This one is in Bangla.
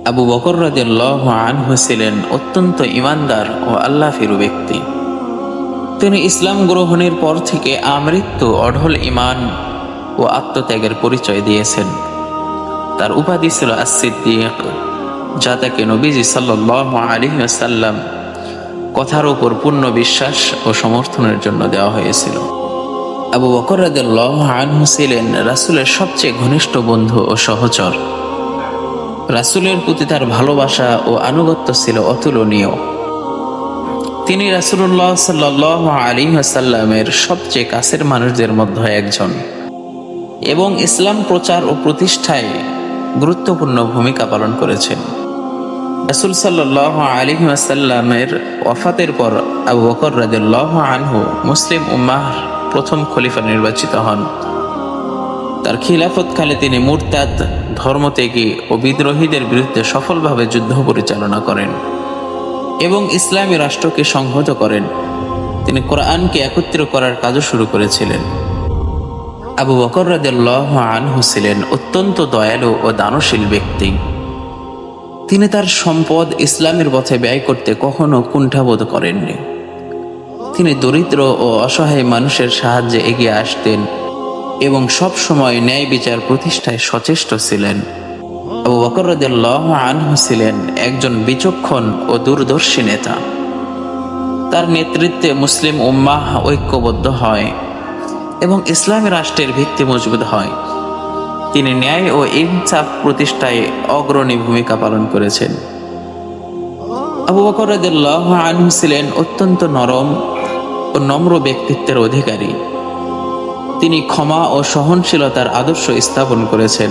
আবু বকর রাদিয়াল্লাহু আনহু ছিলেন অত্যন্ত ঈমানদার ও আল্লাহভীরু ব্যক্তি। তিনি ইসলাম গ্রহণের পর থেকে আমৃত্যু অঢল ঈমান ও আত্মত্যাগের পরিচয় দিয়েছেন। তার উপাধি ছিল আস-সিদ্দীক, যা তাকে নবীজি সাল্লাল্লাহু আলাইহি ওয়াসাল্লাম কথার উপর পূর্ণ বিশ্বাস ও সমর্থনের জন্য দেওয়া হয়েছিল। আবু বকর রাদিয়াল্লাহু আনহু ছিলেন রাসূলের সবচেয়ে ঘনিষ্ঠ বন্ধু ও সহচর। রাসূলের প্রতি তার ভালোবাসা ও আনুগত্য ছিল অতুলনীয়। তিনি রাসূলুল্লাহ সাল্লাল্লাহু আলাইহি ওয়াসাল্লামের সবচেয়ে কাছের মানুষদের মধ্যে একজন এবং ইসলাম প্রচার ও প্রতিষ্ঠায় গুরুত্বপূর্ণ ভূমিকা পালন করেছেন। রাসূল সাল্লাল্লাহু আলাইহি ওয়াসাল্লামের ওয়াফাতের পর আবু বকর রাদিয়াল্লাহু আনহু মুসলিম উম্মাহর প্রথম খলিফা নির্বাচিত হন। তার খিলাফতকালে তিনি মুরতাদ, ধর্মত্যাগী ও বিদ্রোহীদের বিরুদ্ধে সফলভাবে যুদ্ধ পরিচালনা করেন এবং ইসলামী রাষ্ট্রকে সংহত করেন। তিনি কোরআনকে একত্র করার কাজও শুরু করেছিলেন। আবু বকর রাদিয়াল্লাহু আনহু ছিলেন অত্যন্ত দয়ালু ও দানশীল ব্যক্তি। তিনি তার সম্পদ ইসলামের পথে ব্যয় করতে কখনো কুণ্ঠাবোধ করেননি। তিনি দরিদ্র ও অসহায় মানুষের সাহায্যে এগিয়ে আসতেন এবং সব সময় ন্যায় বিচার প্রতিষ্ঠায় সচেষ্ট ছিলেন। আবু বকর রাদিয়াল্লাহু আনহু ছিলেন একজন বিচক্ষণ ও দূরদর্শী নেতা। তার নেতৃত্বে মুসলিম উম্মাহ ঐক্যবদ্ধ হয় এবং ইসলামী রাষ্ট্রের ভিত্তি মজবুত হয়। তিনি ন্যায় ও ইনসাফ প্রতিষ্ঠায় অগ্রণী ভূমিকা পালন করেছেন। আবু বকর রাদিয়াল্লাহু আনহু ছিলেন অত্যন্ত নরম ও নম্র ব্যক্তিত্বের অধিকারী। তিনি ক্ষমা ও সহনশীলতার আদর্শ স্থাপন করেছেন।